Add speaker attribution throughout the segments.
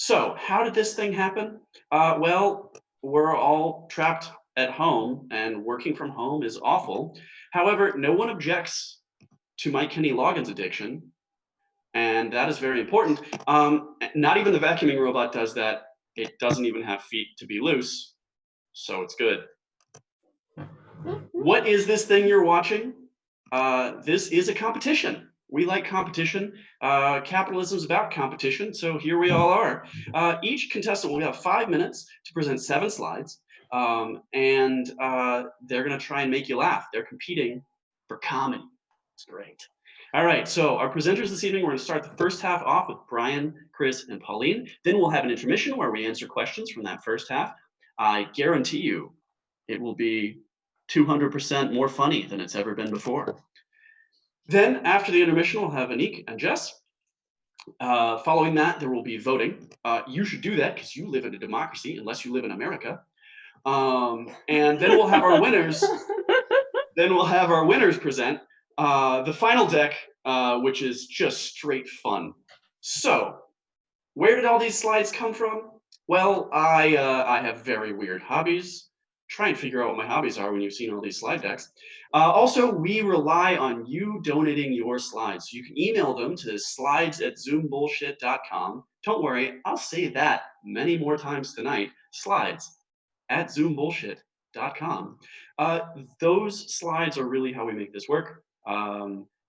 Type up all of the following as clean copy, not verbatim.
Speaker 1: So how did this thing happen? Well, we're all trapped at home, and working from home is awful. However, no one objects to my Kenny Loggins addiction, and that is very important. Not even the vacuuming robot does that. It doesn't even have feet to be loose, so it's good. What is this thing you're watching? This is a competition. We like competition. Capitalism is about competition, so here we all are. Each contestant will have 5 minutes to present 7 slides, and they're going to try and make you laugh. They're competing for comedy. It's great. All right, so our presenters this evening, we're going to start the first half off with Brian, Chris, and Pauline. Then we'll have an intermission where we answer questions from that first half. I guarantee you it will be 200% more funny than it's ever been before. Then, after the intermission, we'll have Annick and Jess. Following that, there will be voting. You should do that because you live in a democracy, unless you live in America. And then we'll have our winners. Then we'll have our winners present the final deck, which is just straight fun. So, where did all these slides come from? Well, I have very weird hobbies. Try and figure out what my hobbies are when you've seen all these slide decks. Also, we rely on you donating your slides. You can email them to slides@zoombullshit.com. Don't worry, I'll say that many more times tonight. Slides@zoombullshit.com. Those slides are really how we make this work.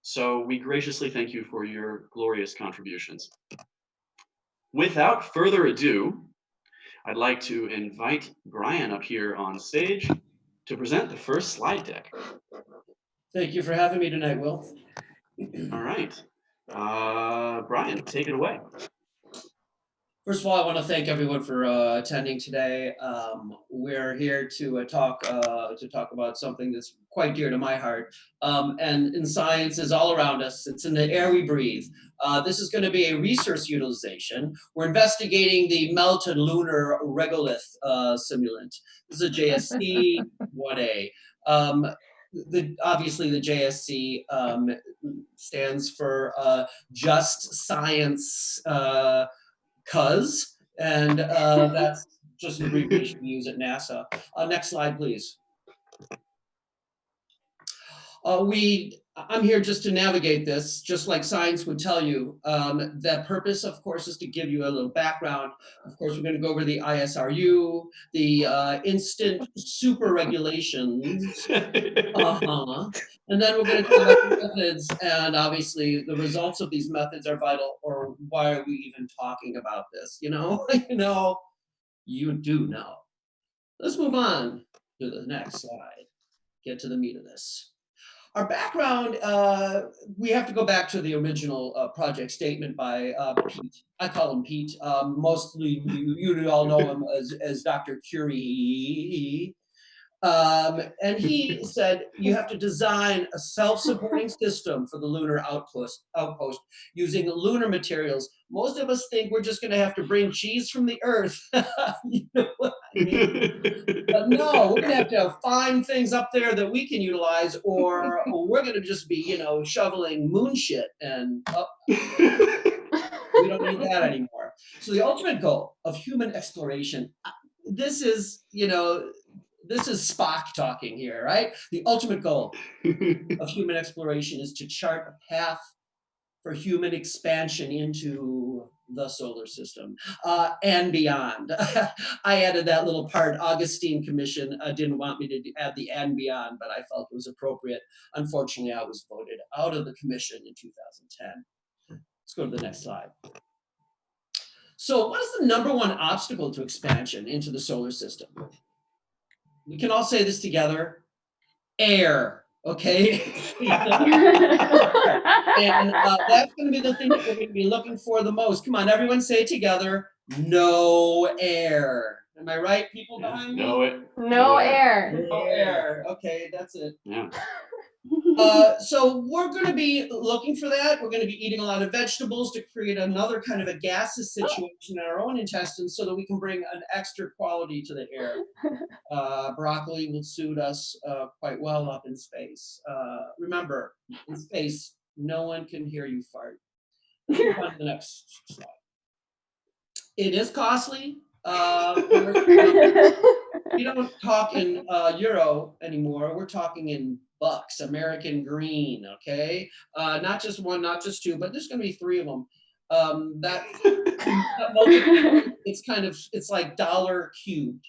Speaker 1: So we graciously thank you for your glorious contributions. Without further ado, I'd like to invite Brian up here on stage to present the first slide deck.
Speaker 2: Thank you for having me tonight, Will.
Speaker 1: All right. Brian, take it away.
Speaker 2: First of all, I want to thank everyone for attending today. We're here to talk about something that's quite dear to my heart. And science is all around us. It's in the air we breathe. This is going to be a resource utilization. We're investigating the melted Lunar Regolith simulant. This is a JSC 1A. Obviously, the JSC stands for Just Science. And that's just an abbreviation we use at NASA. Next slide, please. I'm here just to navigate this, just like science would tell you. The purpose, of course, is to give you a little background. Of course, we're going to go over the ISRU, the instant super regulations, and then we're going to talk about the methods, and obviously the results of these methods are vital, or why are we even talking about this? You do know. Let's move on to the next slide. Get to the meat of this. Our background, we have to go back to the original project statement by Pete. I call him Pete. Mostly you all know him as Dr. Curie. And he said you have to design a self-supporting system for the lunar outpost using lunar materials. Most of us think we're just going to have to bring cheese from the earth. You know what I mean? But no, we're going to have find things up there that we can utilize, or we're going to just be, shoveling moon shit, and we don't need that anymore. So the ultimate goal of human exploration, this is Spock talking here, right? The ultimate goal of human exploration is to chart a path for human expansion into the solar system and beyond. I added that little part. Augustine Commission didn't want me to add the and beyond, but I felt it was appropriate. Unfortunately, I was voted out of the commission in 2010. Let's go to the next slide. So what is the number one obstacle to expansion into the solar system? We can all say this together. Air, okay? And that's going to be the thing that we're going to be looking for the most. Come on, everyone say it together. No air. Am I right, people behind me?
Speaker 3: No air.
Speaker 2: No air. Okay, that's it.
Speaker 1: Yeah.
Speaker 2: So we're going to be looking for that. We're going to be eating a lot of vegetables to create another kind of a gaseous situation in our own intestines so that we can bring an extra quality to the air. Broccoli will suit us quite well up in space. Remember, in space, no one can hear you fart. Let's move on to the next slide. It is costly. We don't talk in euro anymore. We're talking in bucks, American green. Okay, not just one, not just two, but there's going to be three of them. That it's like dollar cubed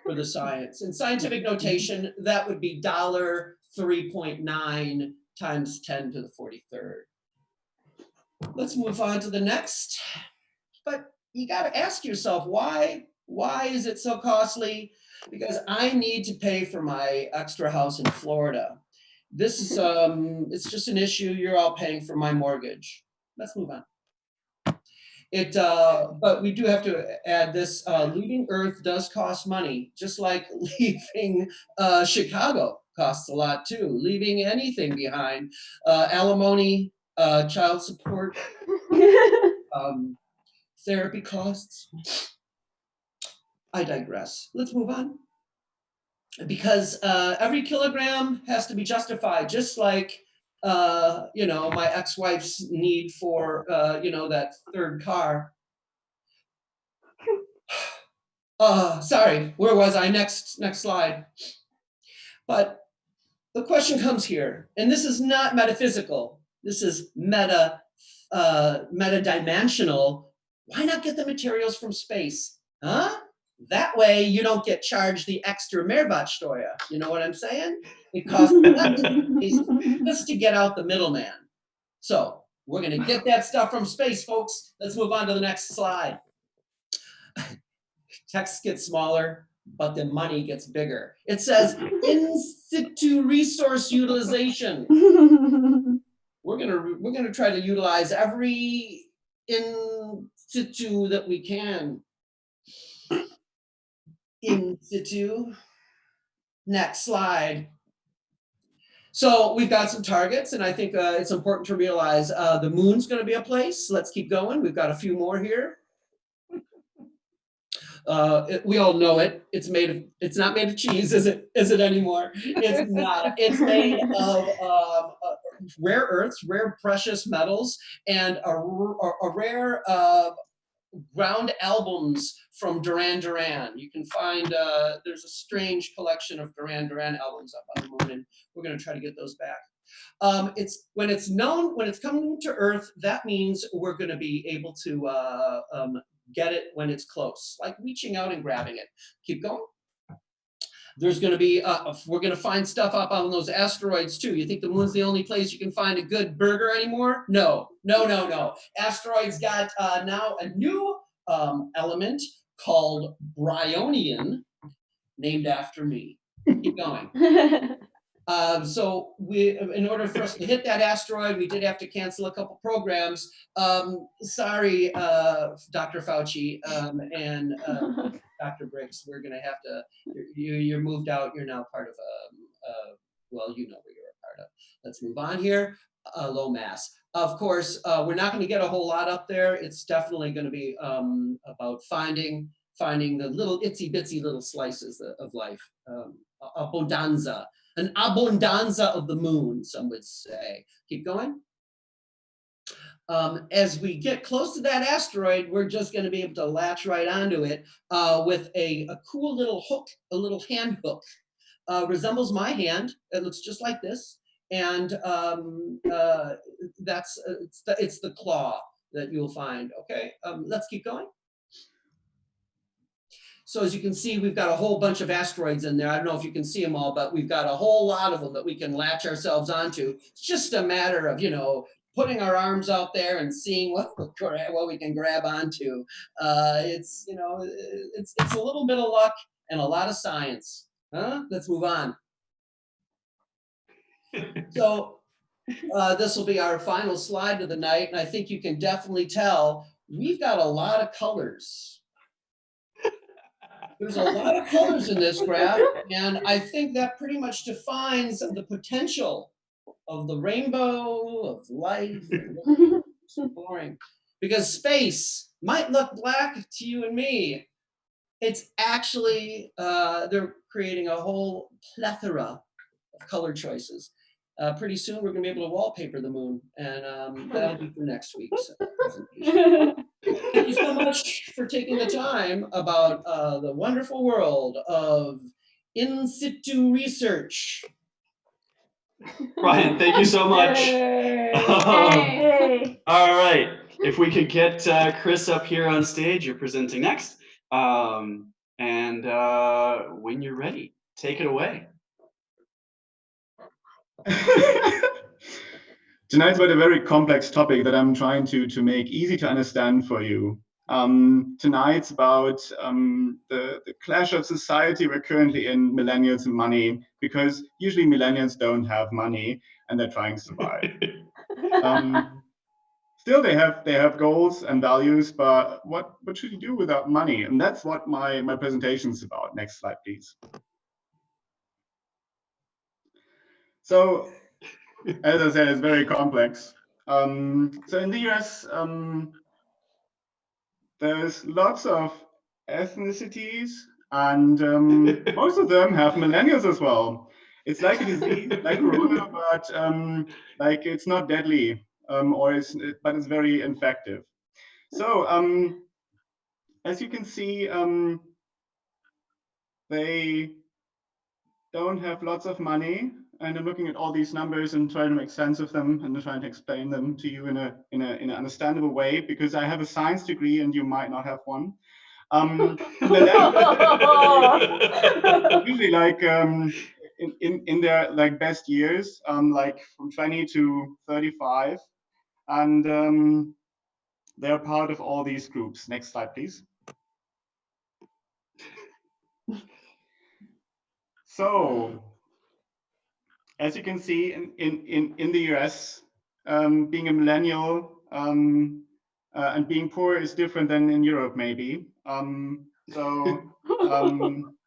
Speaker 2: for the science. In scientific notation, that would be dollar 3.9 times 10 to the 43rd. Let's move on to the next. But you got to ask yourself, why is it so costly? Because I need to pay for my extra house in Florida. This is it's just an issue. You're all paying for my mortgage. Let's move on. But we do have to add this, leaving Earth does cost money, just like leaving Chicago costs a lot too. Leaving anything behind, alimony, child support, therapy costs. I digress. Let's move on. Because every kilogram has to be justified, just like my ex-wife's need for that third car. Sorry, where was I? Next slide. But the question comes here, and this is not metaphysical. This is meta-dimensional. Why not get the materials from space? Huh? That way you don't get charged the extra Mehrwertsteuer. You know what I'm saying? It costs just to get out the middleman. So we're going to get that stuff from space, folks. Let's move on to the next slide. Text gets smaller, but the money gets bigger. It says in situ resource utilization. We're gonna try to utilize every in situ that we can. In situ. Next slide. So we've got some targets, and I think it's important to realize the moon's going to be a place. Let's keep going. We've got a few more here. We all know it. It's not made of cheese, is it anymore? It's not. It's made of rare earths, rare precious metals, and a rare ground albums from Duran Duran. You can find, there's a strange collection of Duran Duran albums up on the moon, and we're going to try to get those back. When it's coming to Earth, that means we're going to be able to get it when it's close, like reaching out and grabbing it. Keep going. There's going to be, we're going to find stuff up on those asteroids too. You think the moon's the only place you can find a good burger anymore? No. Asteroids got now a new element called bryonium, named after me. Keep going. So in order for us to hit that asteroid, we did have to cancel a couple programs. Sorry, Dr. Fauci and Dr. Briggs, we're going to have to, you're moved out. You're now part of, well, you know what you're a part of. Let's move on here. Low mass. Of course, we're not going to get a whole lot up there. It's definitely going to be about finding the little itsy bitsy little slices of life. Abundanza. An abundanza of the moon, some would say. Keep going. As we get close to that asteroid, we're just going to be able to latch right onto it with a cool little hook, a little hand hook. Resembles my hand. It looks just like this. And it's the claw that you'll find. Okay, let's keep going. So as you can see, we've got a whole bunch of asteroids in there. I don't know if you can see them all, but we've got a whole lot of them that we can latch ourselves onto. It's just a matter of, putting our arms out there and seeing what we can grab onto. It's a little bit of luck and a lot of science. Huh? Let's move on. So this will be our final slide of the night, and I think you can definitely tell we've got a lot of colors. There's a lot of colors in this graph, and I think that pretty much defines the potential of the rainbow, of life. It's boring. Because space might look black to you and me. It's actually, they're creating a whole plethora of color choices. Pretty soon we're going to be able to wallpaper the moon, and that'll be for next week's presentation. Thank you so much for taking the time about the wonderful world of in situ research.
Speaker 1: Brian, thank you so much. All right, if we could get Chris up here on stage, you're presenting next. And when you're ready, take it away.
Speaker 3: Tonight's about a very complex topic that I'm trying to make easy to understand for you. Tonight's about the clash of society we're currently in, millennials and money, because usually millennials don't have money and they're trying to survive. Still, they have goals and values, but what should you do without money? And that's what my presentation is about. Next slide, please. So, as I said, it's very complex. So in the US, there's lots of ethnicities, and most of them have millennials as well. It's like a disease, like corona, but like it's not deadly, but it's very infective. So as you can see, they don't have lots of money, and I'm looking at all these numbers and trying to make sense of them and trying to explain them to you in an understandable way, because I have a science degree and you might not have one. Usually, like in their like best years, like from 20 to 35, and they're part of all these groups. Next slide, please. So, as you can see, in the US, being a millennial and being poor is different than in Europe, maybe. So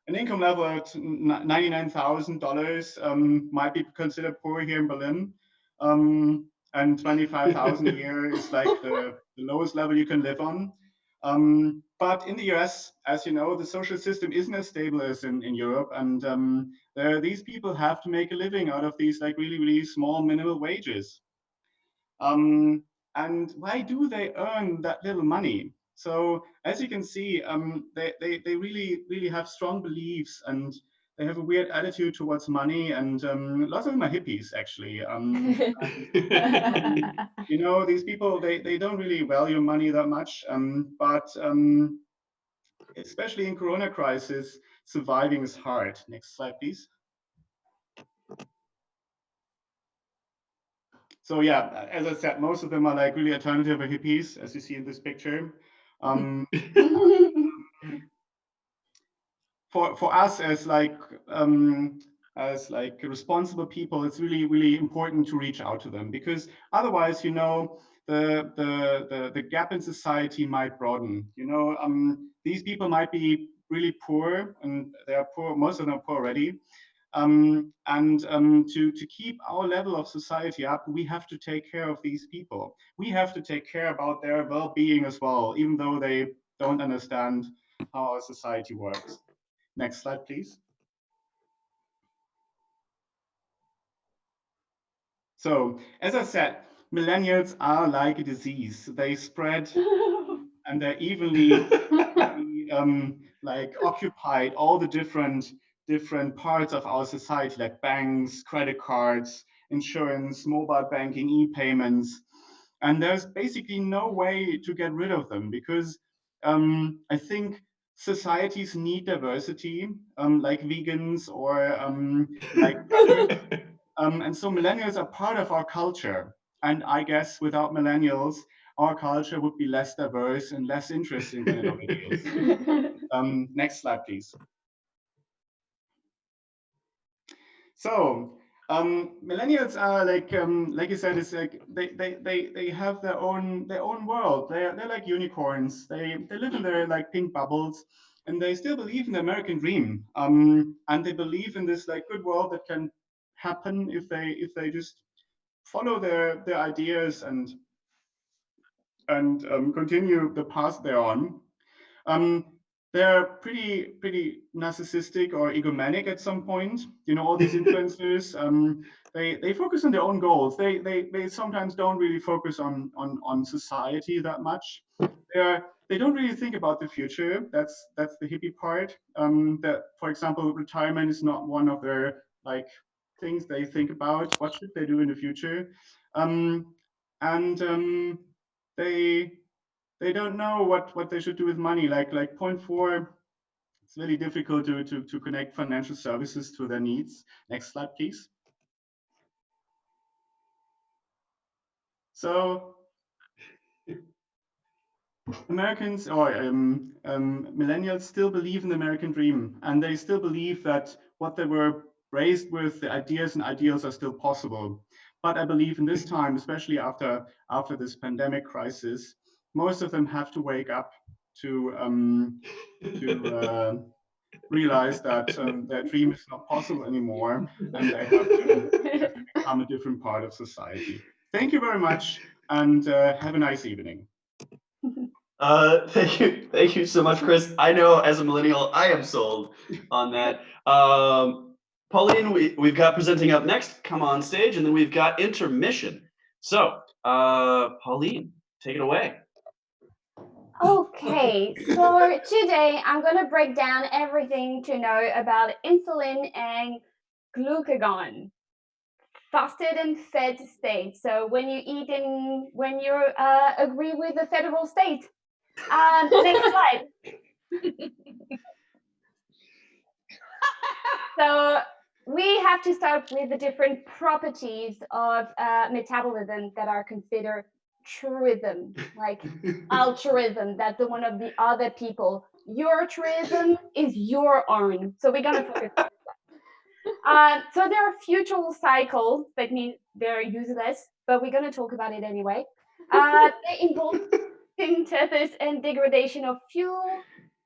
Speaker 3: an income level at $99,000 might be considered poor here in Berlin, and 25,000 a year is like the lowest level you can live on. But in the US, as you know, the social system isn't as stable as in Europe, and these people have to make a living out of these like really small minimal wages. And why do they earn that little money? So as you can see, they really have strong beliefs, and they have a weird attitude towards money, and lots of them are hippies, actually. You know, these people, they don't really value money that much, but especially in Corona crisis, surviving is hard. Next slide, please. So yeah, as I said, most of them are like really alternative or hippies, as you see in this picture. For us as like responsible people, it's really important to reach out to them, because otherwise, you know, the gap in society might broaden. You know, these people might be really poor, and they are poor. Most of them are poor already. To keep our level of society up, we have to take care of these people. We have to take care about their well-being as well, even though they don't understand how our society works. Next slide, please. So, as I said, millennials are like a disease. They spread and they're evenly like occupied all the different parts of our society, like banks, credit cards, insurance, mobile banking, e-payments. And there's basically no way to get rid of them, because I think societies need diversity, like vegans or like and so millennials are part of our culture. And I guess without millennials, our culture would be less diverse and less interesting than it already is. Next slide, please. So millennials are like you said, it's like they have their own world. They're like unicorns. They live in their like pink bubbles, and they still believe in the American dream. And they believe in this like good world that can happen if they just follow their ideas and continue the path they're on. they're pretty narcissistic or egomanic at some point. You know, all these influencers, they focus on their own goals. They sometimes don't really focus on society that much. They don't really think about the future. That's the hippie part. That, for example, retirement is not one of their like things they think about. What should they do in the future? And they don't know what they should do with money. Like point four, it's really difficult to connect financial services to their needs. Next slide, please. So Americans or millennials still believe in the American dream, and they still believe that what they were raised with, the ideas and ideals, are still possible. But I believe in this time, especially after this pandemic crisis, most of them have to wake up to realize that their dream is not possible anymore, and they have to become a different part of society. Thank you very much, and have a nice evening.
Speaker 1: Thank you so much, Chris. I know as a millennial, I am sold on that. Pauline, we've got presenting up next. Come on stage, and then we've got intermission. So, Pauline, take it away.
Speaker 4: Okay, so today I'm going to break down everything to know about insulin and glucagon, fasted and fed state. So when you eat and when you agree with the federal state. Next slide. So we have to start with the different properties of metabolism that are considered truism, like altruism. That's the one of the other people. Your truism is your own. So we're gonna focus on that. So there are future cycles that mean they're useless, but we're gonna talk about it anyway. They involve synthesis and degradation of fuel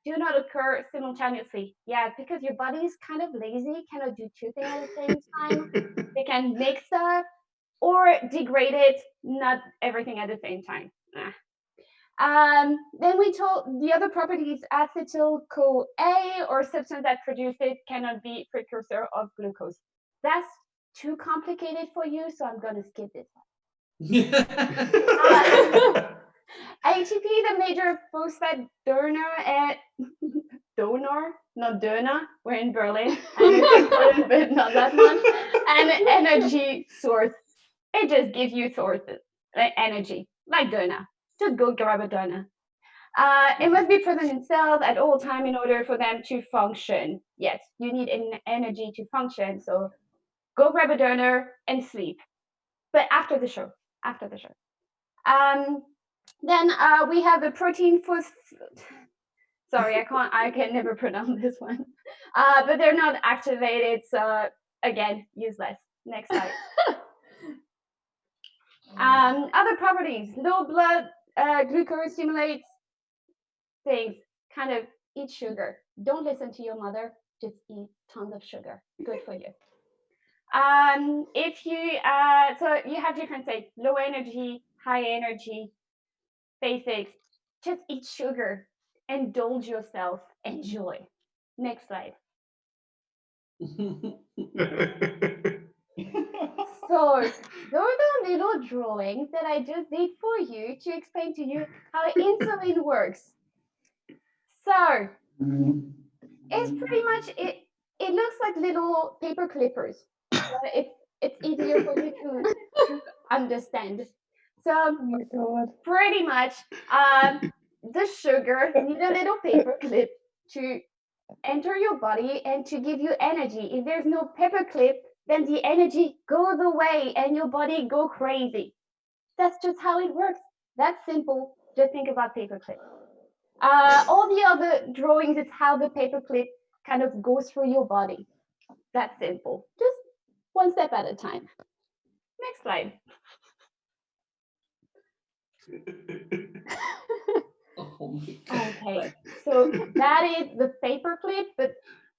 Speaker 4: do not occur simultaneously. Yeah, because your body is kind of lazy, cannot do two things at the same time. They can mix up or degrade it, not everything at the same time. Then we told the other properties, acetyl-CoA or substance that produce it cannot be precursor of glucose. That's too complicated for you, so I'm gonna skip this one. ATP, the major phosphate donor, not donor, we're in Berlin, but not that one, and energy source. It just gives you sources, like energy, like donor. Just go grab a donor. It must be present in cells at all time in order for them to function. Yes, you need energy to function, so go grab a donor and sleep. But after the show. Then we have the protein sorry, I can never pronounce this one. But they're not activated, so again, useless. Next slide. Other properties, low blood glucose stimulates things, kind of eat sugar. Don't listen to your mother, just eat tons of sugar. Good for you. If you, so you have different states, low energy, high energy, basics, just eat sugar, indulge yourself, enjoy. Next slide. So those are little drawings that I just did for you to explain to you how insulin works. So it's pretty much, it looks like little paper clippers. It's easier for you to understand. So pretty much the sugar needs a little paper clip to enter your body and to give you energy. If there's no paper clip, then the energy goes away and your body go crazy. That's just how it works. That's simple. Just think about paper clip. All the other drawings is how the paper clip kind of goes through your body. That's simple. Just one step at a time. Next slide.
Speaker 2: Oh
Speaker 4: Okay, so that is the paper clip, but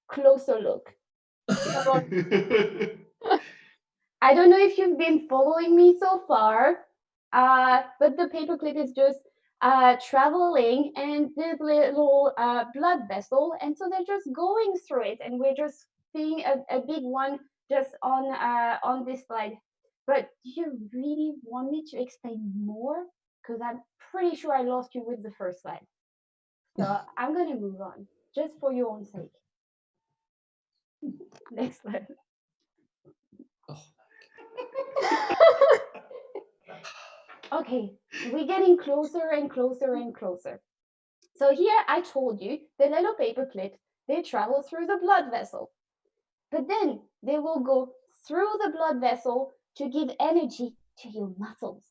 Speaker 4: closer look. So, I don't know if you've been following me so far, but the paper clip is just traveling and this little blood vessel, and so they're just going through it, and we're just seeing a big one just on this slide. But do you really want me to explain more? Because I'm pretty sure I lost you with the first slide. So I'm gonna move on, just for your own sake. Next slide. Okay, we're getting closer and closer and closer. So here I told you the little paper clips, they travel through the blood vessel, but then they will go through the blood vessel to give energy to your muscles.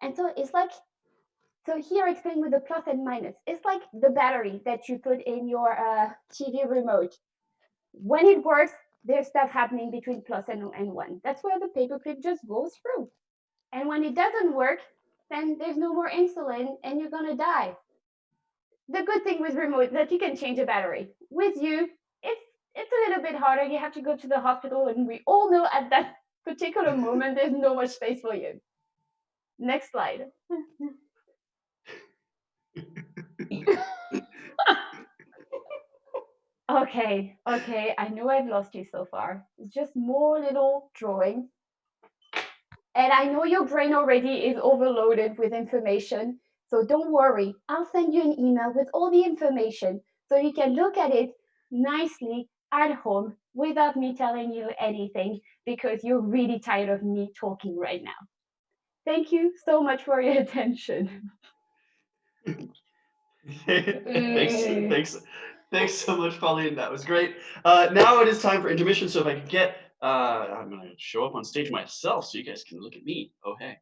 Speaker 4: And so it's like, so here I explain with the plus and minus. It's like the battery that you put in your TV remote. When it works, there's stuff happening between plus and 1. That's where the paperclip just goes through. And when it doesn't work, then there's no more insulin and you're gonna die. The good thing with remote is that you can change a battery. With you, it's a little bit harder. You have to go to the hospital, and we all know at that particular moment there's no much space for you. Next slide. Okay, I know I've lost you so far. It's just more little drawings. And I know your brain already is overloaded with information. So don't worry, I'll send you an email with all the information so you can look at it nicely at home without me telling you anything, because you're really tired of me talking right now. Thank you so much for your attention.
Speaker 1: Thanks so much, Pauline. That was great. Now it is time for intermission. So if I could get, I'm going to show up on stage myself so you guys can look at me. Oh, hey.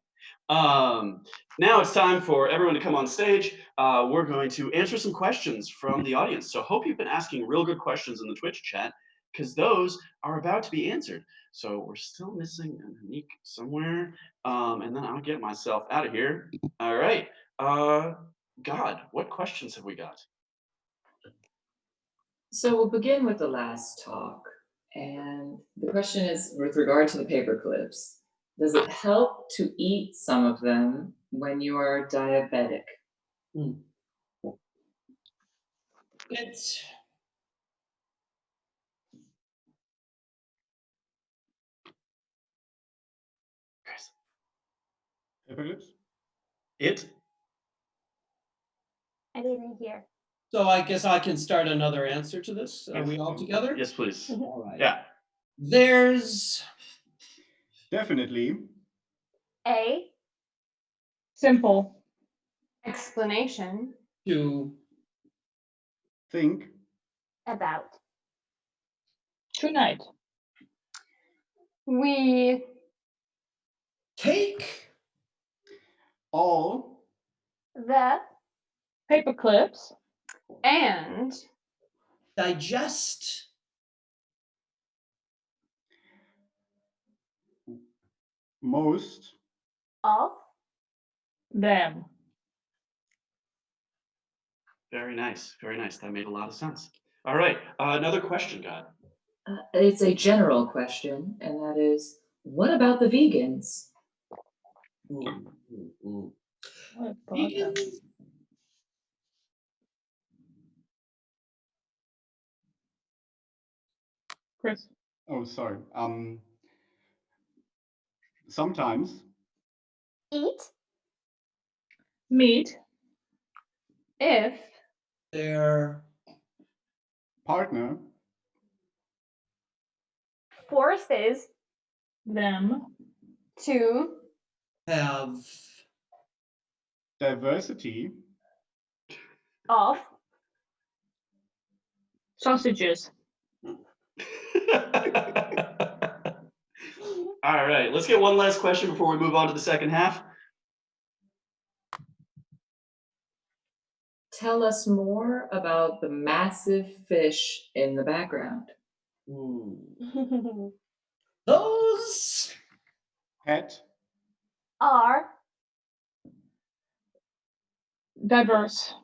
Speaker 1: Now it's time for everyone to come on stage. We're going to answer some questions from the audience. So hope you've been asking real good questions in the Twitch chat, because those are about to be answered. So we're still missing Annick somewhere. And then I'll get myself out of here. All right. God, what questions have we got?
Speaker 5: So we'll begin with the last talk. And the question is with regard to the paper clips. Does it help to eat some of them when you are diabetic?
Speaker 2: It's
Speaker 3: Paperclips?
Speaker 1: It?
Speaker 4: I didn't hear.
Speaker 2: so I guess I can start another answer to this. Are we all together?
Speaker 1: Yes, please.
Speaker 2: All right.
Speaker 1: Yeah.
Speaker 2: There's
Speaker 3: Definitely.
Speaker 4: A
Speaker 6: simple explanation
Speaker 2: to
Speaker 3: Think.
Speaker 4: about.
Speaker 6: tonight. We
Speaker 2: take
Speaker 3: All
Speaker 4: The
Speaker 6: paper clips
Speaker 7: And
Speaker 2: digest
Speaker 3: most
Speaker 4: of
Speaker 6: them.
Speaker 1: Very nice. Very nice. That made a lot of sense. All right. Another question, God.
Speaker 5: It's a general question, and that is, what about the vegans?
Speaker 6: What about them?
Speaker 2: vegans.
Speaker 6: Chris.
Speaker 3: Oh, sorry. Sometimes
Speaker 4: eat
Speaker 6: Meat
Speaker 7: if
Speaker 2: Their
Speaker 3: partner
Speaker 4: forces
Speaker 6: them
Speaker 7: to
Speaker 2: have
Speaker 3: diversity
Speaker 4: of
Speaker 6: sausages.
Speaker 1: All right. Let's get one last question before we move on to the second half.
Speaker 5: Tell us more about the massive fish in the background.
Speaker 2: those
Speaker 3: pet
Speaker 4: are
Speaker 6: Diverse.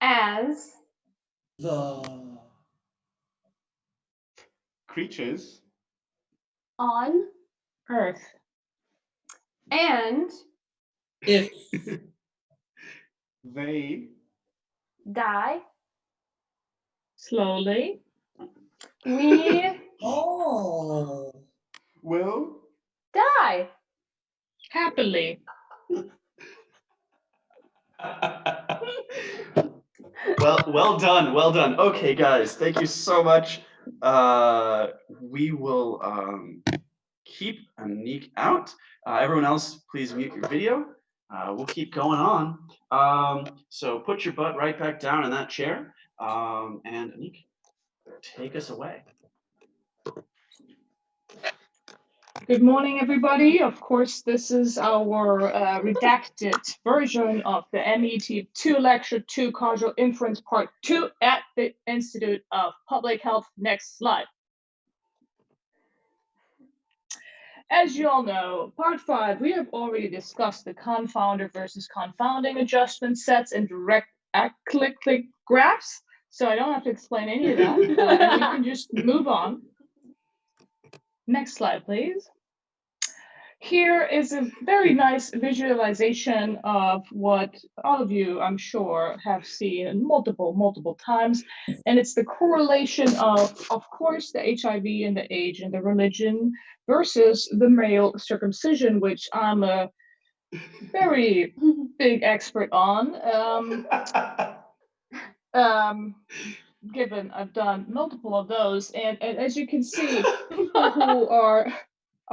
Speaker 7: as
Speaker 2: the
Speaker 3: creatures
Speaker 4: on
Speaker 6: Earth.
Speaker 7: and
Speaker 2: if
Speaker 3: they
Speaker 4: die,
Speaker 6: Slowly.
Speaker 7: we
Speaker 2: Oh.
Speaker 3: will
Speaker 4: die.
Speaker 6: Happily.
Speaker 1: Well done, well done. Okay, guys, thank you so much. We will keep Annick out. Everyone else, please mute your video. We'll keep going on. So put your butt right back down in that chair. And Annick, take us away.
Speaker 6: Good morning, everybody. Of course, this is our redacted version of the MET2 Lecture 2 Causal Inference Part 2 at the Institute of Public Health. Next slide. As you all know, Part 5, we have already discussed the confounder versus confounding adjustment sets and direct click graphs, so I don't have to explain any of that, and we can just move on. Next slide, please. Here is a very nice visualization of what all of you, I'm sure, have seen multiple times. And it's the correlation of course, the HIV and the age and the religion versus the male circumcision, which I'm a very big expert on. Given I've done multiple of those. And as you can see, people who are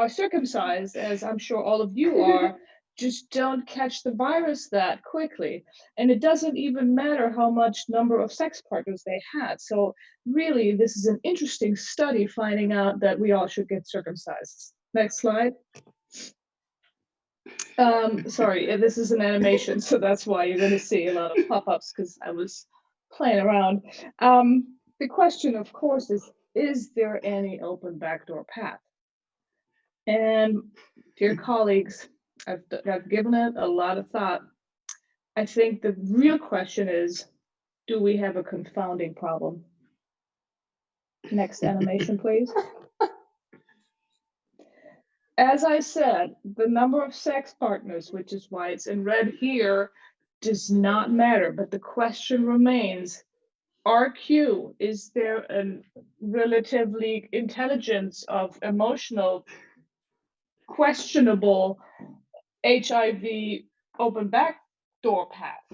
Speaker 6: circumcised, as I'm sure all of you are, just don't catch the virus that quickly. And it doesn't even matter how much number of sex partners they had. So really, this is an interesting study finding out that we all should get circumcised. Next slide. Sorry, this is an animation, so that's why you're going to see a lot of pop-ups, because I was playing around. The question, of course, is there any open backdoor path? And dear colleagues, I've given it a lot of thought. I think the real question is, do we have a confounding problem? Next animation, please. As I said, the number of sex partners, which is why it's in red here, does not matter, but the question remains, RQ, is there a relatively intelligence of emotional questionable HIV open backdoor path,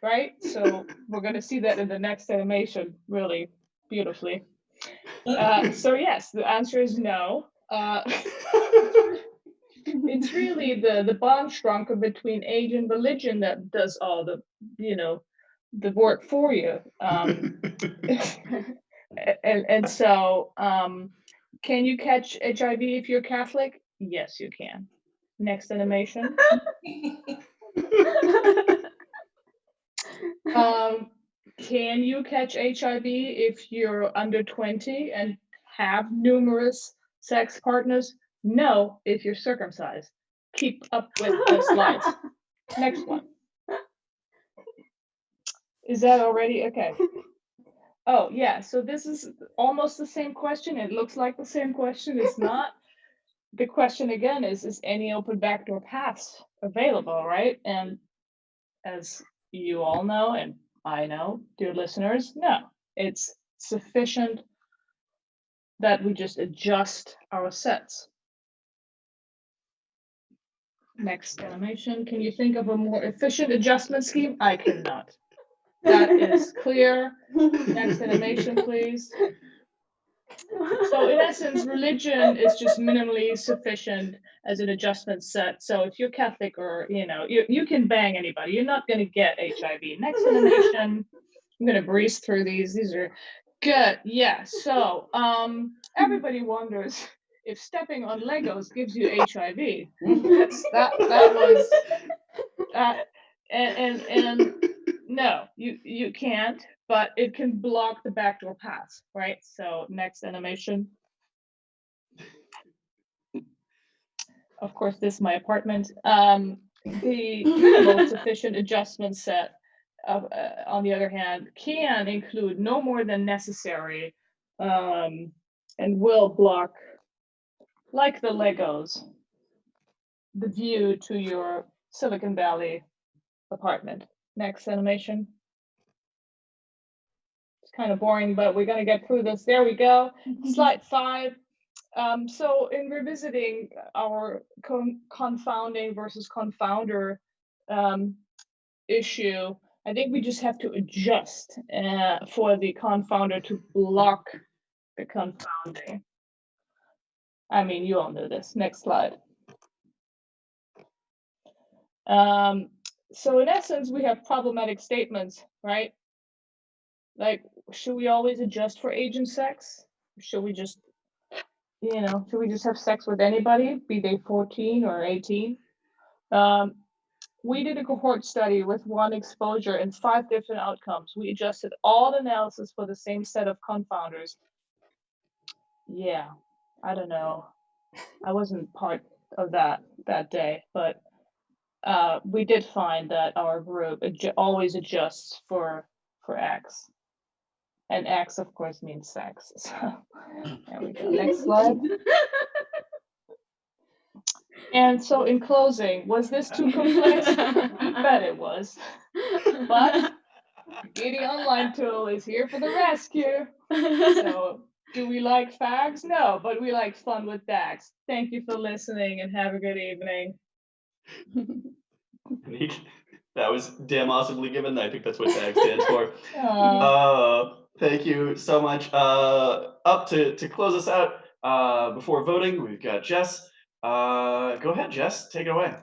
Speaker 6: right? So we're going to see that in the next animation really beautifully. So yes, the answer is no. It's really the Bahnstranke between age and religion that does all the, the work for you. And so, can you catch HIV if you're Catholic? Yes, you can. Next animation. Can you catch HIV if you're under 20 and have numerous sex partners? No, if you're circumcised. Keep up with the slides. Next one. Is that already? Okay. Oh, yeah. So this is almost the same question. It looks like the same question. It's not. The question again is any open backdoor paths available, right? And as you all know, and I know, dear listeners, no. It's sufficient that we just adjust our sets. Next animation. Can you think of a more efficient adjustment scheme? I cannot. That is clear. Next animation, please. So in essence, religion is just minimally sufficient as an adjustment set. So if you're Catholic or, you can bang anybody. You're not going to get HIV. Next animation. I'm going to breeze through these. These are good. Yeah. So everybody wonders if stepping on Legos gives you HIV. That was and no, you can't, but it can block the backdoor paths, right? So next animation. Of course, this is my apartment. The minimal sufficient adjustment set, on the other hand, can include no more than necessary, and will block, like the Legos, the view to your Silicon Valley apartment. Next animation. It's kind of boring, but we're gonna get through this. There we go. Slide 5. So in revisiting our confounding versus confounder issue, I think we just have to adjust for the confounder to block the confounding. I mean, you all know this. Next slide. So in essence, we have problematic statements, right? Like, should we always adjust for age and sex? Should we just, should we just have sex with anybody, be they 14 or 18? We did a cohort study with 1 exposure and 5 different outcomes. We adjusted all the analysis for the same set of confounders. Yeah, I don't know. I wasn't part of that day, but we did find that our group always adjusts for X. And X, of course, means sex. So there we go. Next slide. And so in closing, was this too complex? You bet it was. But the online tool is here for the rescue. So do we like fags? No, but we like fun with DAX. Thank you for listening and have a good evening.
Speaker 1: That was damn awesomely given. I think that's what DAG stands for. Thank you so much. Up to close us out before voting, we've got Jess. Go ahead, Jess. Take it away.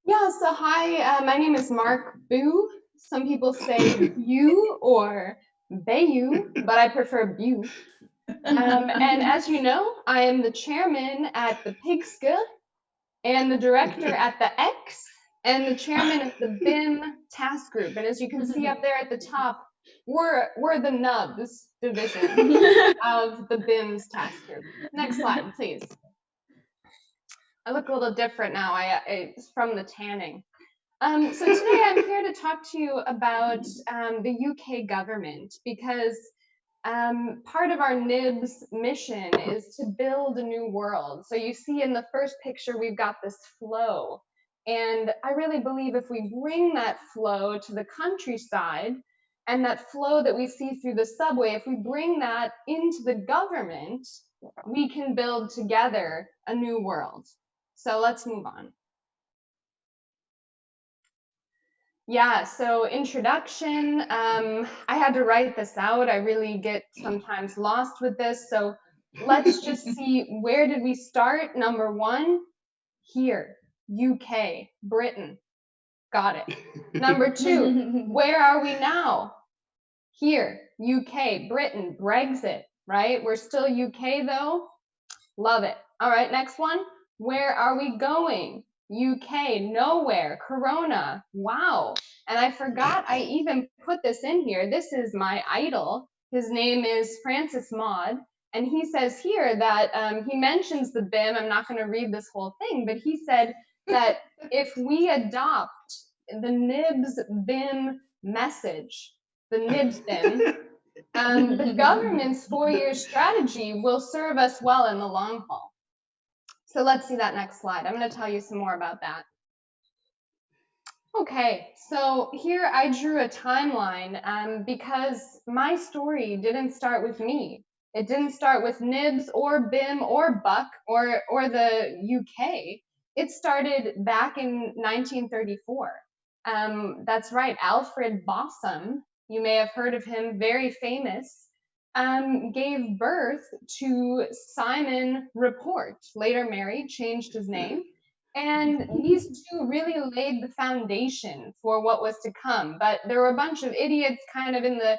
Speaker 4: Yeah, so hi, my name is Mark Boo. Some people say you or Bayu, but I prefer Bew. And as you know, I am the chairman at the Pigska and the director at the X and the chairman of the BIM task group. And as you can see up there at the top, we're the Nubs division of the BIM's task group. Next slide, please. I look a little different now. It's from the tanning. So today I'm here to talk to you about the UK government, because part of our NIBS mission is to build a new world. So you see in the first picture, we've got this flow. And I really believe if we bring that flow to the countryside, and that flow that we see through the subway, if we bring that into the government, we can build together a new world. So let's move on. Yeah, so introduction. I had to write this out. I really get sometimes lost with this. So let's just see, where did we start? Number 1, here, UK, Britain. Got it. Number 2, where are we now? Here, UK, Britain, Brexit, right? We're still UK though. Love it. All right, next one. Where are we going? UK, nowhere. Corona, wow. And I forgot I even put this in here. This is my idol. His name is Francis Maud. And he says here that he mentions the BIM. I'm not going to read this whole thing, but he said that if we adopt the NIBS BIM message, the NIBS BIM, the government's 4-year strategy will serve us well in the long haul. So let's see that next slide. I'm going to tell you some more about that. Okay, so here I drew a timeline because my story didn't start with me. It didn't start with NIBS or BIM or Buck or the UK. It started back in 1934. That's right, Alfred Bossum, you may have heard of him, very famous, gave birth to Simon Report, later married, changed his name. And these two really laid the foundation for what was to come. But there were a bunch of idiots kind of in the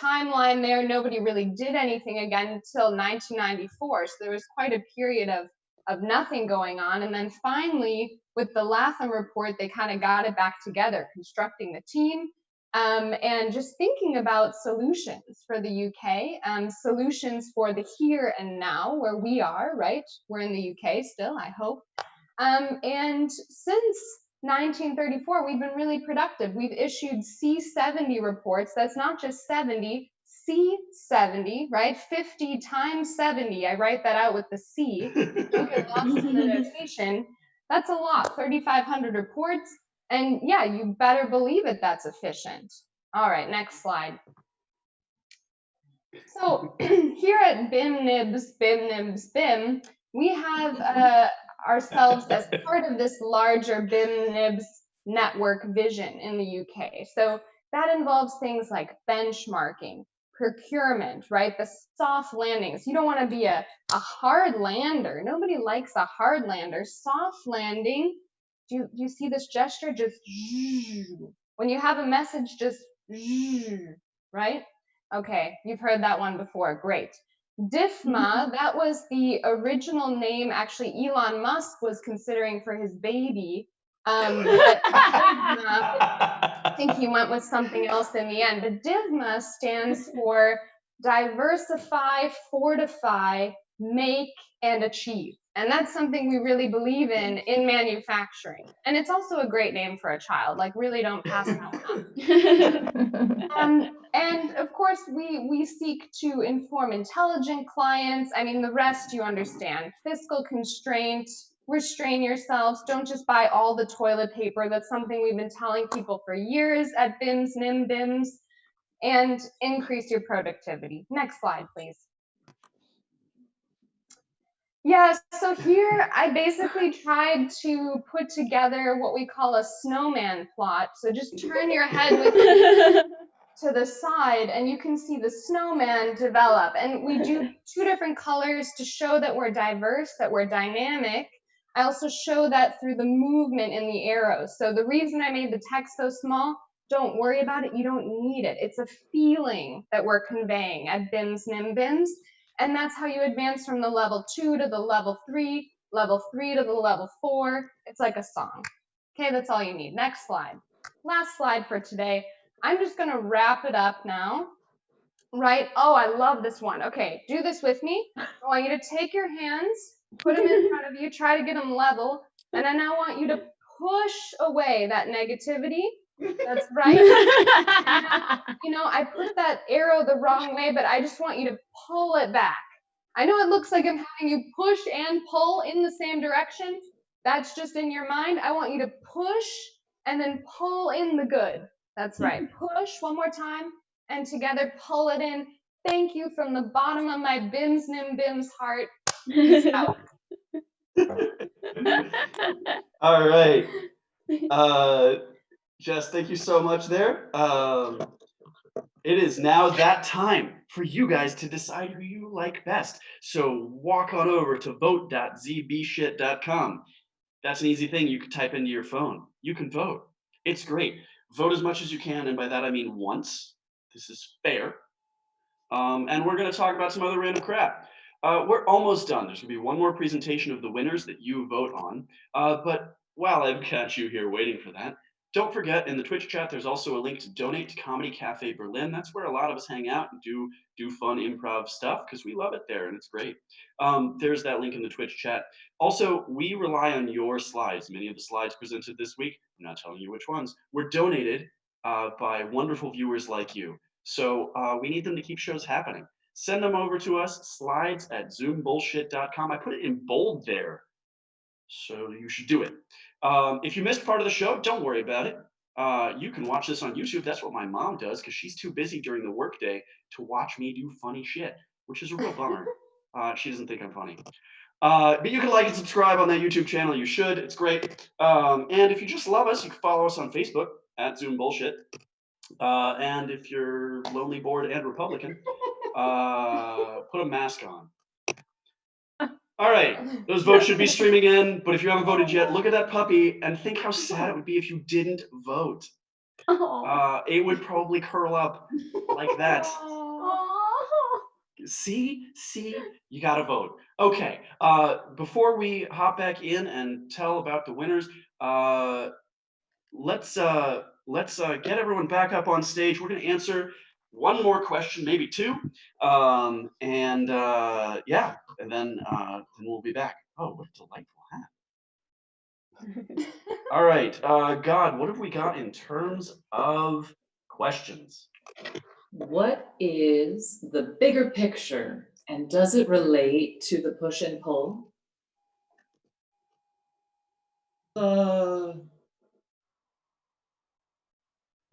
Speaker 4: timeline there. Nobody really did anything again until 1994. So there was quite a period of nothing going on. And then finally, with the Latham Report, they kind of got it back together, constructing the team. And just thinking about solutions for the UK, solutions for the here and now, where we are, right? We're in the UK still, I hope. And since 1934, we've been really productive. We've issued C70 reports. That's not just 70, C70, right? 50 times 70. I write that out with the C. Don't get lost in the notation. That's a lot, 3,500 reports. And yeah, you better believe it, that's efficient. All right, next slide. So here at BIM, we have ourselves as part of this larger BIM network vision in the UK. So that involves things like benchmarking, procurement, right? The soft landings. You don't want to be a hard lander. Nobody likes a hard lander. Soft landing, do you see this gesture? Just when you have a message, just right? Okay, you've heard that one before. Great. DIFMA, that was the original name actually Elon Musk was considering for his baby. But DIFMA, I think he went with something else in the end. But DIFMA stands for diversify, fortify, make, and achieve. And that's something we really believe in manufacturing. And it's also a great name for a child. Like, really don't pass that one up. And of course, we seek to inform intelligent clients. I mean, the rest you understand. Fiscal constraint, restrain yourselves. Don't just buy all the toilet paper. That's something we've been telling people for years at BIMS, NIMBIMS. And increase your productivity. Next slide, please. Yeah, so here I basically tried to put together what we call a snowman plot. So just turn your head to the side and you can see the snowman develop. And we do 2 different colors to show that we're diverse, that we're dynamic. I also show that through the movement in the arrows. So the reason I made the text so small, don't worry about it. You don't need it. It's a feeling that we're conveying at BIMS, NIMBIMS. And that's how you advance from the level 2 to the level 3 to the level 4. It's like a song. Okay, that's all you need. Next slide. Last slide for today. I'm just going to wrap it up now, right? Oh, I love this one. Okay, do this with me. I want you to take your hands, put them in front of you, try to get them level, and then I want you to push away that negativity. That's right. You know, I put that arrow the wrong way, but I just want you to pull it back. I know it looks like I'm having you push and pull in the same direction. That's just in your mind. I want you to push and then pull in the good. That's right. Push one more time and together pull it in. Thank you from the bottom of my BIMS, NIMBIMS heart. Peace out.
Speaker 1: All right. Jess, thank you so much there. It is now that time for you guys to decide who you like best. So walk on over to vote.zbshit.com. That's an easy thing you can type into your phone. You can vote. It's great. Vote as much as you can, and by that I mean once. This is fair. And we're going to talk about some other random crap. We're almost done. There's going to be one more presentation of the winners that you vote on. But while I've got you here waiting for that, don't forget, in the Twitch chat, there's also a link to donate to Comedy Cafe Berlin. That's where a lot of us hang out and do fun improv stuff because we love it there and it's great. There's that link in the Twitch chat. Also, we rely on your slides. Many of the slides presented this week, I'm not telling you which ones, were donated by wonderful viewers like you. So we need them to keep shows happening. Send them over to us, slides@zoombullshit.com. I put it in bold there, so you should do it. If you missed part of the show, don't worry about it. You can watch this on YouTube. That's what my mom does because she's too busy during the workday to watch me do funny shit, which is a real bummer. She doesn't think I'm funny. But you can like and subscribe on that YouTube channel. You should. It's great. And if you just love us, you can follow us on Facebook @ZoomBullshit. And if you're lonely, bored, and Republican, put a mask on. All right, those votes should be streaming in, but if you haven't voted yet, look at that puppy and think how sad it would be if you didn't vote. It would probably curl up like that. See, you gotta vote. Okay, before we hop back in and tell about the winners, let's get everyone back up on stage. We're gonna answer one more question, maybe 2, yeah, and then we'll be back. Oh, what a delightful hat! All right, God, what have we got in terms of questions?
Speaker 5: What is the bigger picture, and does it relate to the push and pull?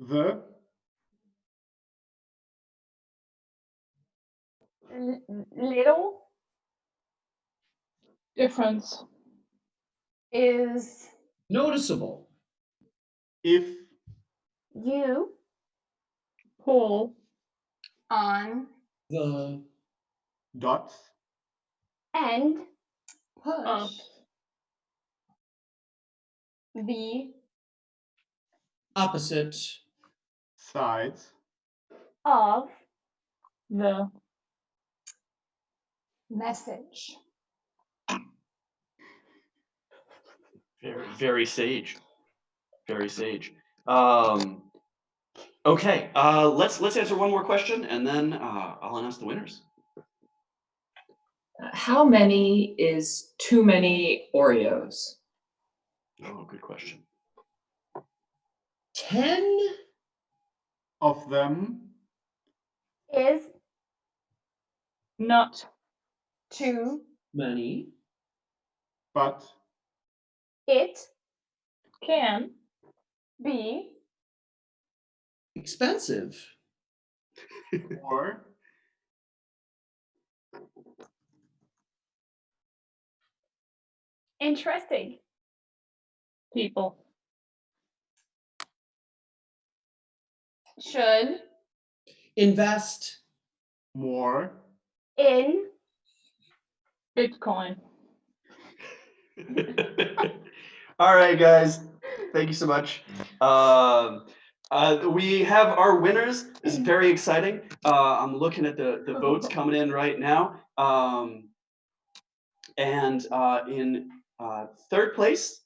Speaker 3: The
Speaker 4: Little
Speaker 6: Difference.
Speaker 4: is
Speaker 2: Noticeable.
Speaker 3: if
Speaker 4: you
Speaker 6: Pull.
Speaker 4: on
Speaker 2: The
Speaker 3: dots
Speaker 4: and
Speaker 6: Up.
Speaker 4: push the
Speaker 2: opposite.
Speaker 3: sides
Speaker 4: of
Speaker 6: The.
Speaker 7: Message.
Speaker 1: Very, very sage. Very sage. Okay, let's answer one more question, and then I'll announce the winners.
Speaker 5: How many is too many Oreos?
Speaker 1: Oh, good question.
Speaker 2: 10
Speaker 3: of them
Speaker 4: is
Speaker 6: Not.
Speaker 4: too
Speaker 2: many.
Speaker 3: but
Speaker 4: it
Speaker 6: Can.
Speaker 4: be
Speaker 2: Expensive.
Speaker 3: or
Speaker 4: interesting.
Speaker 6: People.
Speaker 4: Should
Speaker 2: Invest.
Speaker 3: more
Speaker 4: in
Speaker 6: Bitcoin.
Speaker 1: All right, guys. Thank you so much. We have our winners. This is very exciting. I'm looking at the votes coming in right now. And in third place,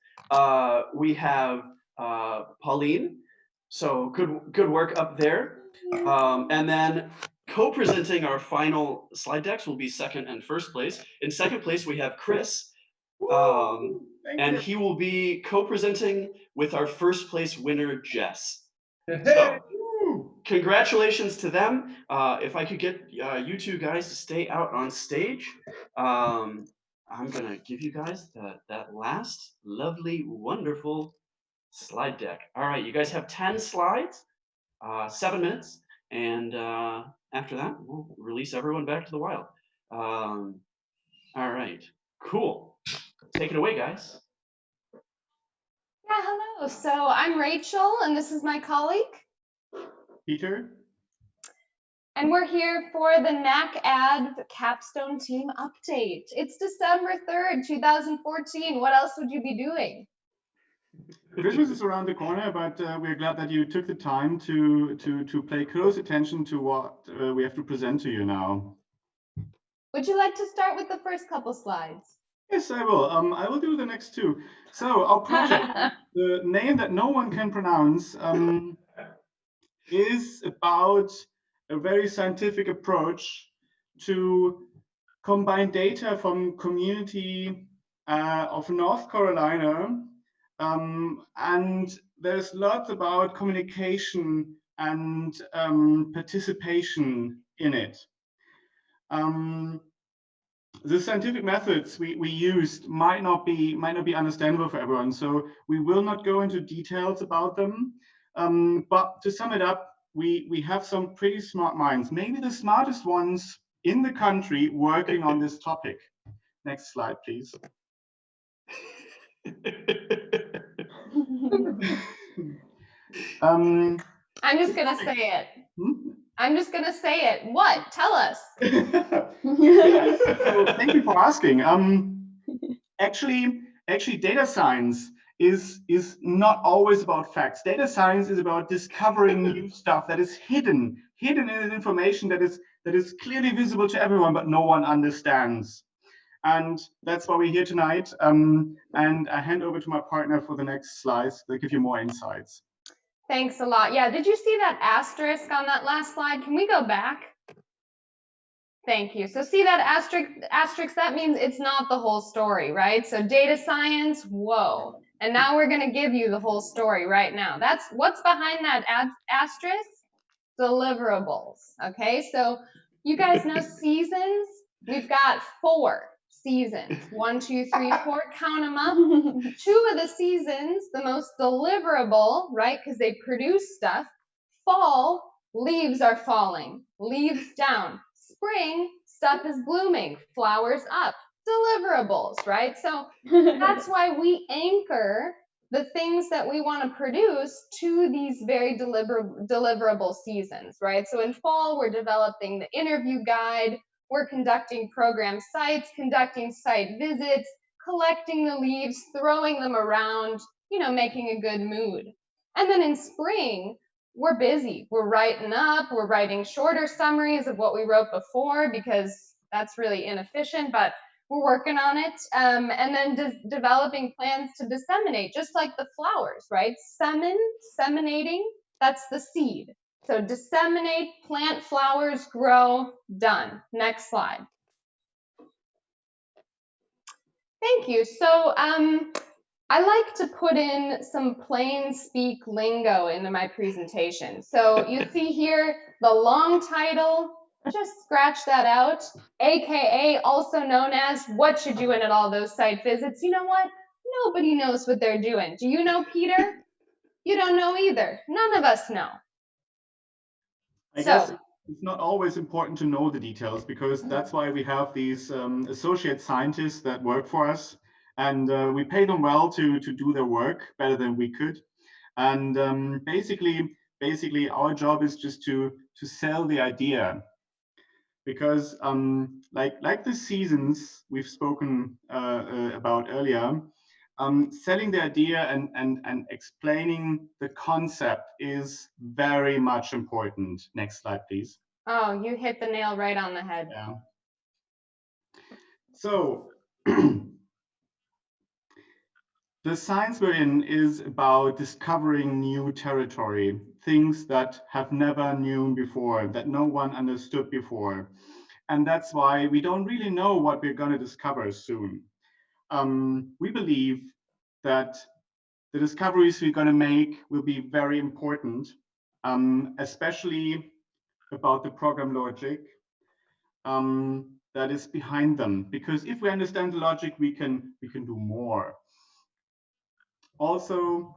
Speaker 1: we have Pauline. So good work up there. And then co-presenting our final slide decks will be second and first place. In second place, we have Chris. And he will be co-presenting with our first place winner, Jess. So congratulations to them. If I could get you two guys to stay out on stage, I'm gonna give you guys that last lovely, wonderful slide deck. All right, you guys have 10 slides, 7 minutes, and after that, we'll release everyone back to the wild. All right, cool. Take it away, guys.
Speaker 7: Yeah, hello. So I'm Rachel, and this is my colleague.
Speaker 3: Peter.
Speaker 7: And we're here for the NAC Ad Capstone Team Update. It's December 3rd, 2014. What else would you be doing?
Speaker 3: Christmas is around the corner, but we're glad that you took the time to pay close attention to what we have to present to you now.
Speaker 7: Would you like to start with the first couple slides?
Speaker 3: Yes, I will. I will do the next two. So our project, the name that no one can pronounce, is about a very scientific approach to combine data from community of North Carolina. And there's lots about communication and participation in it. The scientific methods we used might not be understandable for everyone, so we will not go into details about them. But to sum it up, we have some pretty smart minds, maybe the smartest ones in the country working on this topic. Next slide, please.
Speaker 7: I'm just gonna say it. I'm just gonna say it. What? Tell us.
Speaker 3: Yes, so thank you for asking. Actually, data science is not always about facts. Data science is about discovering new stuff that is hidden in information that is clearly visible to everyone, but no one understands. And that's why we're here tonight. And I hand over to my partner for the next slides. They'll give you more insights.
Speaker 7: Thanks a lot. Yeah, did you see that asterisk on that last slide? Can we go back? Thank you. So see that asterisk, that means it's not the whole story, right? So data science, whoa. And now we're gonna give you the whole story right now. That's what's behind that asterisk? Deliverables, okay? So you guys know seasons? We've got 4 seasons. 1, 2, 3, 4, count them up. 2 of the seasons, the most deliverable, right? Because they produce stuff, Fall, leaves are falling, leaves down. Spring, stuff is blooming, flowers up, deliverables, right? So that's why we anchor the things that we want to produce to these very deliverable seasons, right? So in fall, we're developing the interview guide, we're conducting program sites, conducting site visits, collecting the leaves, throwing them around, you know, making a good mood. And then in spring, we're busy. We're writing up, we're writing shorter summaries of what we wrote before because that's really inefficient, but we're working on it. And then developing plans to disseminate, just like the flowers, right? Seminating, that's the seed. So disseminate, plant flowers, grow, done. Next slide. Thank you. So I like to put in some plain speak lingo into my presentation. So you see here the long title, just scratch that out, AKA also known as what you're doing at all those site visits. You know what? Nobody knows what they're doing. Do you know, Peter? You don't know either. None of us know.
Speaker 3: I guess it's not always important to know the details, because that's why we have these associate scientists that work for us, and we pay them well to do their work better than we could. And basically our job is just to sell the idea, because like the seasons we've spoken about earlier, selling the idea and explaining the concept is very much important. Next slide, please.
Speaker 7: Oh, you hit the nail right on the head.
Speaker 3: Yeah. So the science we're in is about discovering new territory, things that have never known before, that no one understood before. And that's why we don't really know what we're going to discover soon. We believe that the discoveries we're going to make will be very important, especially about the program logic that is behind them. Because if we understand the logic, we can do more. Also,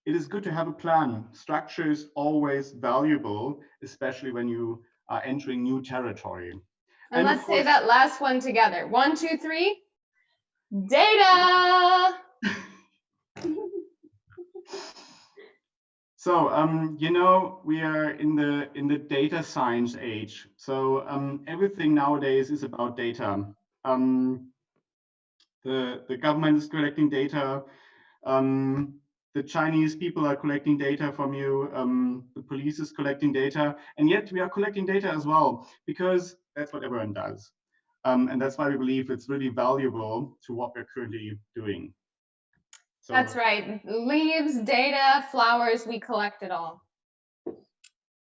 Speaker 3: it is good to have a plan. Structure is always valuable, especially when you are entering new territory.
Speaker 7: And let's say that last one together. 1, 2, 3. Data.
Speaker 3: So you know, we are in the data science age. So everything nowadays is about data. The government is collecting data. The Chinese people are collecting data from you. The police is collecting data, and yet we are collecting data as well, because that's what everyone does. And that's why we believe it's really valuable to what we're currently doing. So,
Speaker 7: that's right. Leaves, data, flowers, we collect it all.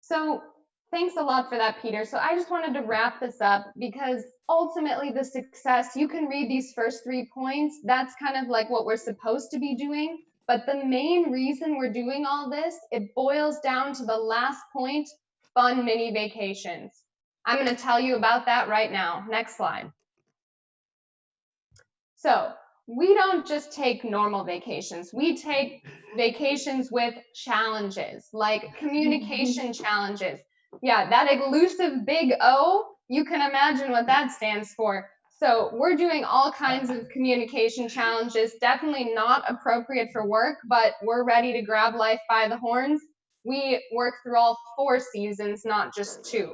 Speaker 7: So thanks a lot for that, Peter. So I just wanted to wrap this up, because ultimately the success, you can read these first 3 points. That's kind of like what we're supposed to be doing. But the main reason we're doing all this, it boils down to the last point, fun mini vacations. I'm going to tell you about that right now. Next slide. So we don't just take normal vacations. We take vacations with challenges, like communication challenges. Yeah, that elusive big O, you can imagine what that stands for. So we're doing all kinds of communication challenges, definitely not appropriate for work, but we're ready to grab life by the horns. We work through all 4 seasons, not just 2.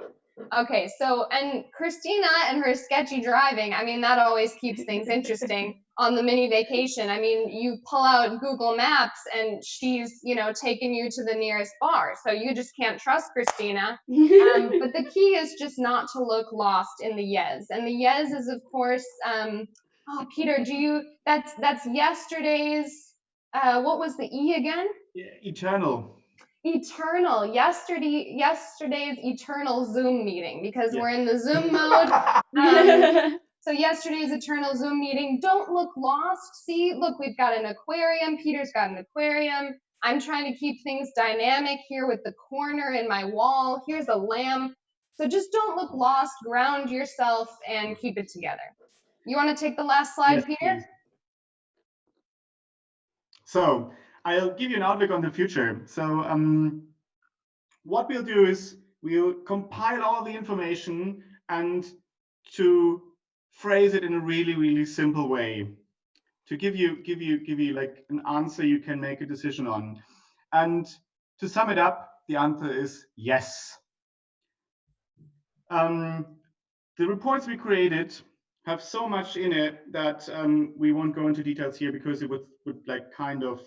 Speaker 7: Okay, so, and Christina and her sketchy driving, I mean, that always keeps things interesting on the mini vacation. I mean, you pull out Google Maps and she's, you know, taking you to the nearest bar. So you just can't trust Christina. But the key is just not to look lost in the yes. And the yes is, of course, oh, Peter, that's yesterday's, what was the E again?
Speaker 3: Eternal.
Speaker 7: Eternal, yesterday's eternal Zoom meeting, because we're in the Zoom mode. So yesterday's eternal Zoom meeting, don't look lost. See, look, we've got an aquarium. Peter's got an aquarium. I'm trying to keep things dynamic here with the corner in my wall. Here's a lamp. So just don't look lost, ground yourself, and keep it together. You want to take the last slide,
Speaker 3: Yes,
Speaker 7: Peter?
Speaker 3: please. So I'll give you an outlook on the future. So what we'll do is we'll compile all the information and to phrase it in a really, really simple way, to give you like an answer you can make a decision on. And to sum it up, the answer is yes. The reports we created have so much in it that we won't go into details here because it would like kind of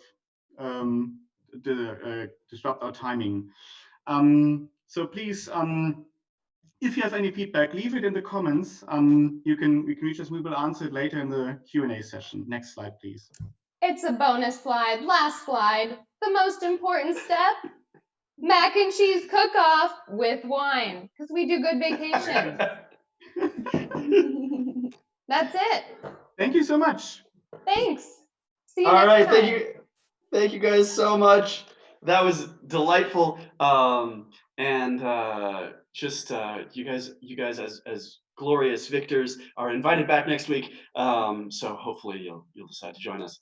Speaker 3: disrupt our timing. So please, if you have any feedback, leave it in the comments. You can reach us. We will answer it later in the Q&A session. Next slide, please.
Speaker 7: It's a bonus slide. Last slide. The most important step. Mac and cheese cook-off with wine, because we do good vacation. That's it.
Speaker 1: Thank you so much.
Speaker 7: Thanks. See you
Speaker 1: All
Speaker 7: next
Speaker 1: right,
Speaker 7: time.
Speaker 1: thank you guys so much. That was delightful. Just you guys as glorious victors are invited back next week. So hopefully you'll decide to join us.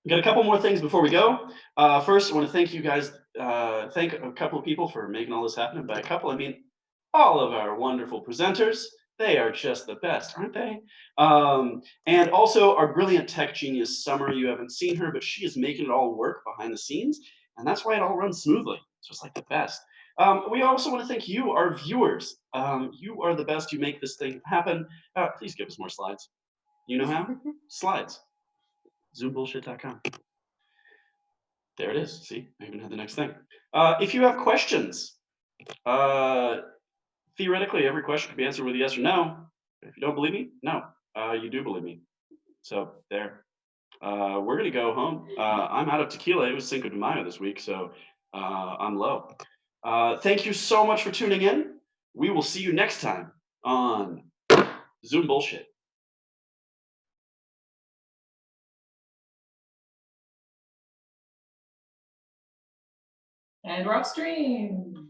Speaker 1: We got a couple more things before we go. First, I want to thank you guys. Thank a couple of people for making all this happen. And by a couple, I mean all of our wonderful presenters. They are just the best, aren't they? And also our brilliant tech genius, Summer. You haven't seen her, but she is making it all work behind the scenes. And that's why it all runs smoothly. It's just like the best. We also want to thank you, our viewers. You are the best. You make this thing happen. Please give us more slides. You know how? Slides. ZoomBullshit.com. There it is. See, I even had the next thing. If you have questions, theoretically, every question can be answered with a yes or no. If you don't believe me, no, you do believe me. So there. We're gonna go home. I'm out of tequila. It was Cinco de Mayo this week, so I'm low. Thank you so much for tuning in. We will see you next time on Zoom Bullshit.
Speaker 5: And we're upstream.